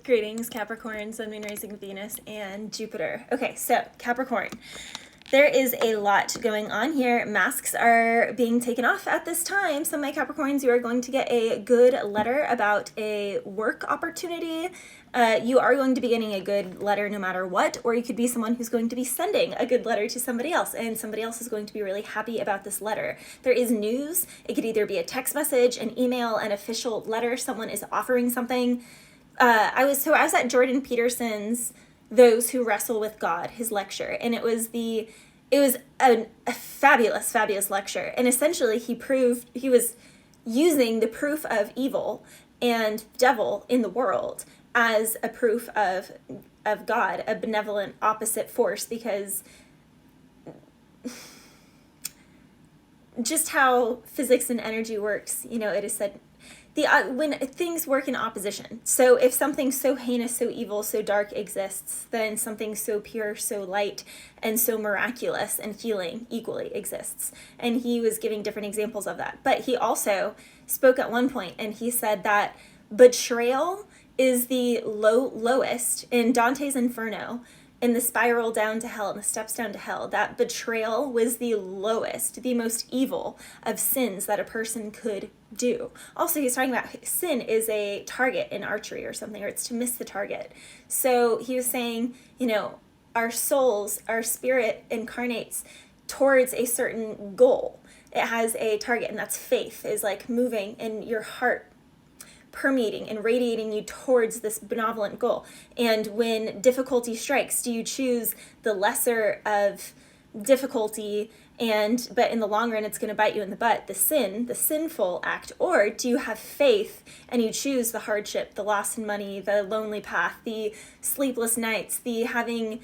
Greetings, Capricorn, Sun, Moon, Rising, Venus, and Jupiter. Okay, so Capricorn, there is a lot going on here. Masks are being taken off at this time. So my Capricorns, you are going to get a good letter about a work opportunity. You are going to be getting a good letter no matter what, or you could be someone who's going to be sending a good letter to somebody else, and somebody else is going to be really happy about this letter. There is news. It could either be a text message, an email, an official letter. Someone is offering something. I was at Jordan Peterson's Those Who Wrestle with God, his lecture, and it was a fabulous lecture. And essentially he was using the proof of evil and devil in the world as a proof of God, a benevolent opposite force, because just how physics and energy works, it is said when things work in opposition. So if something so heinous, so evil, so dark exists, then something so pure, so light, and so miraculous and healing equally exists. And he was giving different examples of that. But he also spoke at one point, and he said that betrayal is the lowest in Dante's Inferno, in the spiral down to hell and the steps down to hell. That betrayal was the lowest, the most evil of sins that a person could do. Also, he's talking about sin is a target in archery or something, or it's to miss the target. So he was saying, our souls, our spirit incarnates towards a certain goal. It has a target, and that's faith, is like moving in your heart, permeating and radiating you towards this benevolent goal. And when difficulty strikes, do you choose the lesser of difficulty, but in the long run it's going to bite you in the butt, the sinful act? Or do you have faith and you choose the hardship, the loss in money, the lonely path, the sleepless nights, the having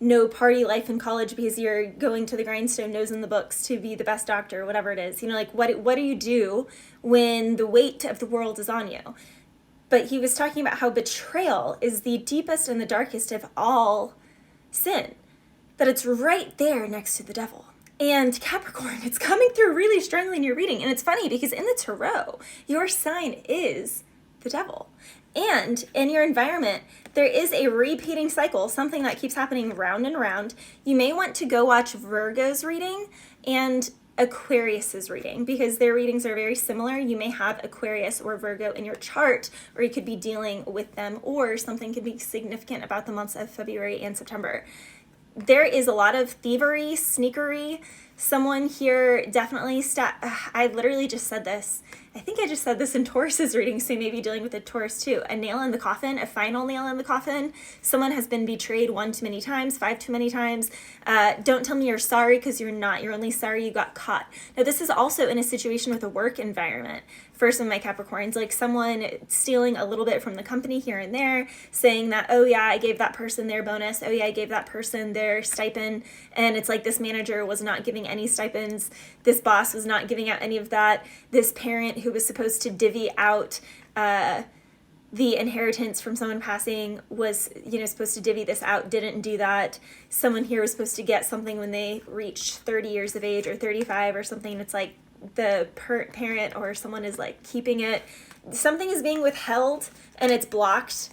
no party life in college because you're going to the grindstone, nose in the books to be the best doctor, whatever it is. What do you do when the weight of the world is on you? But he was talking about how betrayal is the deepest and the darkest of all sin, that it's right there next to the devil. And Capricorn, it's coming through really strongly in your reading. And it's funny because in the tarot, your sign is the devil. And in your environment, there is a repeating cycle, something that keeps happening round and round. You may want to go watch Virgo's reading and Aquarius's reading, because their readings are very similar. You may have Aquarius or Virgo in your chart, or you could be dealing with them, or something could be significant about the months of February and September. There is a lot of thievery, sneakery. Someone here definitely I literally just said this. I think I just said this in Taurus's reading, so maybe dealing with a Taurus too. A nail in the coffin, a final nail in the coffin. Someone has been betrayed 1 too many times, 5 too many times. Don't tell me you're sorry, because you're not. You're only sorry you got caught. Now, this is also in a situation with a work environment. For some of my Capricorns, like someone stealing a little bit from the company here and there, saying that, oh yeah, I gave that person their bonus. Oh yeah, I gave that person their stipend. And it's like this manager was not giving any stipends. This boss was not giving out any of that. This parent who was supposed to divvy out the inheritance from someone passing was, supposed to divvy this out, didn't do that. Someone here was supposed to get something when they reached 30 years of age or 35 or something. It's like the parent or someone is like keeping it. Something is being withheld and it's blocked,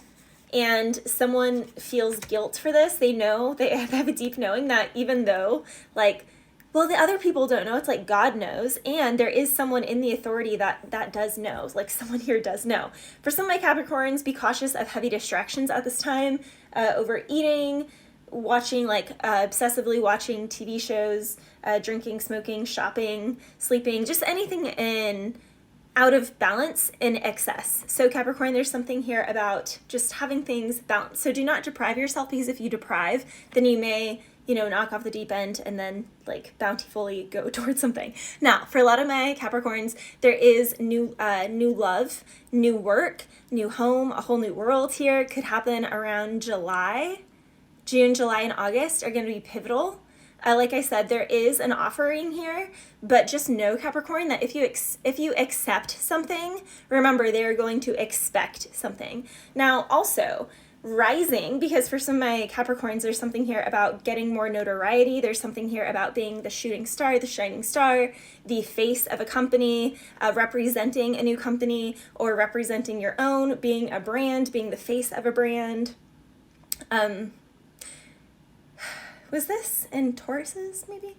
and someone feels guilt for this. They have a deep knowing that even though the other people don't know, it's like God knows, and there is someone in the authority that does know, like someone here does know. For some of my Capricorns, be cautious of heavy distractions at this time, overeating, watching, obsessively watching TV shows, drinking, smoking, shopping, sleeping, just anything out of balance in excess. So Capricorn, there's something here about just having things balanced. So do not deprive yourself, because if you deprive, then you may knock off the deep end and then bountifully go towards something. Now, for a lot of my Capricorns, there is new love, new work, new home, a whole new world here. Could happen around July. June, July, and August are going to be pivotal. Like I said, there is an offering here, but just know, Capricorn, that if you accept something, remember they are going to expect something. Now, also, rising, because for some of my Capricorns, there's something here about getting more notoriety. There's something here about being the shooting star, the shining star, the face of a company, representing a new company, or representing your own, being a brand, being the face of a brand. Was this in Tauruses, maybe?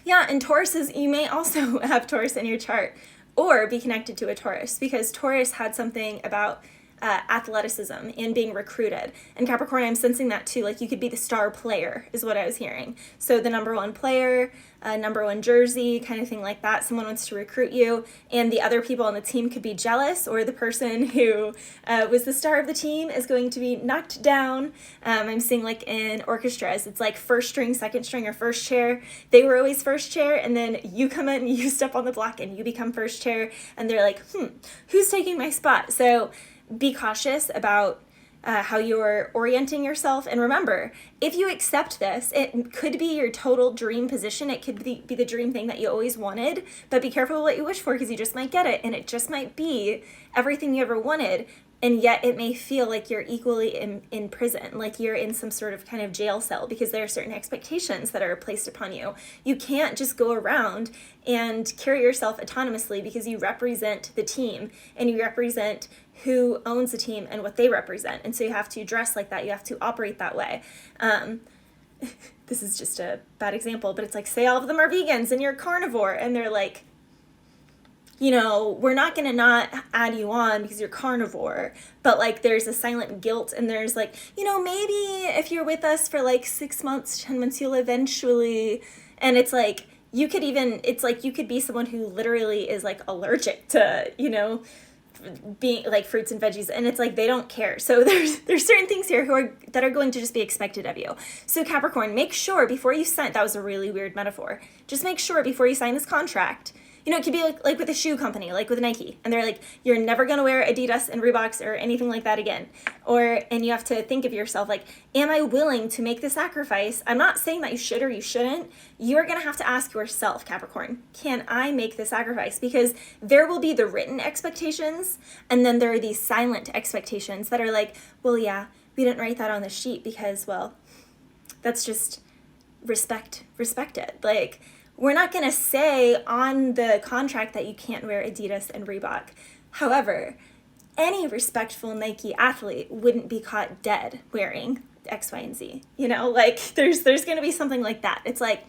Yeah, in Tauruses, you may also have Taurus in your chart, or be connected to a Taurus, because Taurus had something about athleticism and being recruited. And Capricorn, I'm sensing that too. Like, you could be the star player is what I was hearing. So the number one player, number one jersey, kind of thing like that. Someone wants to recruit you, and the other people on the team could be jealous, or the person who was the star of the team is going to be knocked down. I'm seeing like in orchestras, it's like first string, second string, or first chair. They were always first chair, and then you come in, you step on the block, and you become first chair, and they're like, who's taking my spot? So be cautious about how you're orienting yourself. And remember, if you accept this, it could be your total dream position. It could be the dream thing that you always wanted, but be careful what you wish for, because you just might get it, and it just might be everything you ever wanted. And yet it may feel like you're equally in prison, like you're in some sort of kind of jail cell, because there are certain expectations that are placed upon you. You can't just go around and carry yourself autonomously, because you represent the team, and you represent who owns the team and what they represent. And so you have to dress like that. You have to operate that way. This is just a bad example, but it's like, say all of them are vegans and you're carnivore, and they're like, you know, we're not going to not add you on because you're carnivore, but like there's a silent guilt, and there's like, you know, maybe if you're with us for like 6 months, 10 months, you'll eventually, and it's like, you could even, it's like you could be someone who literally is like allergic to, you know, being like fruits and veggies, and it's like they don't care. So there's certain things here that are going to just be expected of you. So Capricorn, make sure before you sign, that was a really weird metaphor, just make sure before you sign this contract. You know, it could be like with a shoe company, like with Nike, and they're like, you're never going to wear Adidas and Reeboks or anything like that again. And you have to think of yourself like, am I willing to make the sacrifice? I'm not saying that you should or you shouldn't. You're going to have to ask yourself, Capricorn, can I make the sacrifice? Because there will be the written expectations, and then there are these silent expectations that are like, well, yeah, we didn't write that on the sheet because, well, that's just respect it. Like, we're not going to say on the contract that you can't wear Adidas and Reebok. However, any respectful Nike athlete wouldn't be caught dead wearing X, Y, and Z. You know, like there's going to be something like that. It's like,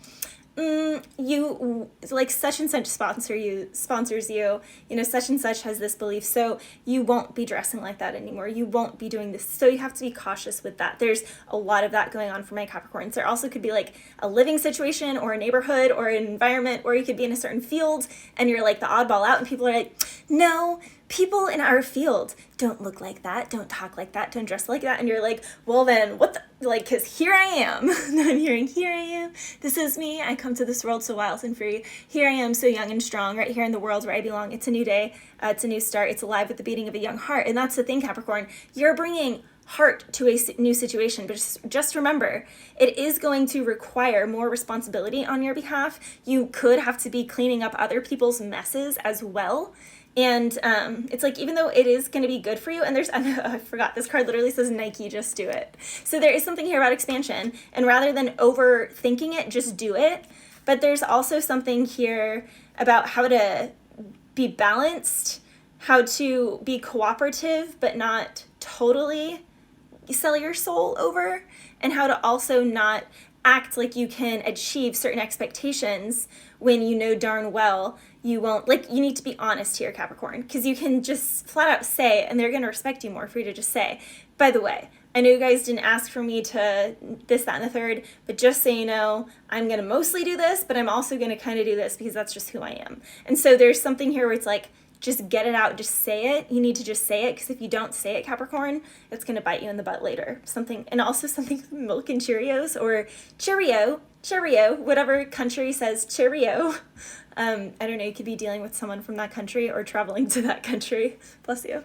you like such and such sponsors you, you know, such and such has this belief, so you won't be dressing like that anymore. You won't be doing this. So you have to be cautious with that. There's a lot of that going on for my Capricorns. There also could be like a living situation or a neighborhood or an environment where you could be in a certain field and you're like the oddball out, and people are like, no, people in our field don't look like that, don't talk like that, don't dress like that. And you're like, well then, what the, like, because here I am. I'm hearing, here I am. This is me. I come to this world so wild and free. Here I am, so young and strong, right here in the world where I belong. It's a new day. It's a new start. It's alive with the beating of a young heart. And that's the thing, Capricorn. You're bringing heart to a new situation, but just remember, it is going to require more responsibility on your behalf. You could have to be cleaning up other people's messes as well. And it's like, even though it is going to be good for you, and there's, I forgot, this card literally says Nike, just do it. So there is something here about expansion, and rather than overthinking it, just do it. But there's also something here about how to be balanced, how to be cooperative, but not totally sell your soul over, and how to also not act like you can achieve certain expectations when you know darn well you won't. Like, you need to be honest here, Capricorn, because you can just flat out say, and they're going to respect you more for you to just say, by the way, I know you guys didn't ask for me to this, that, and the third, but just so you know, I'm going to mostly do this, but I'm also going to kind of do this because that's just who I am. And so there's something here where it's like, just get it out, just say it. You need to just say it, because if you don't say it, Capricorn, it's going to bite you in the butt later. Something, and also something with milk and Cheerios, or Cheerio, whatever country says Cheerio. I don't know, you could be dealing with someone from that country or traveling to that country. Bless you.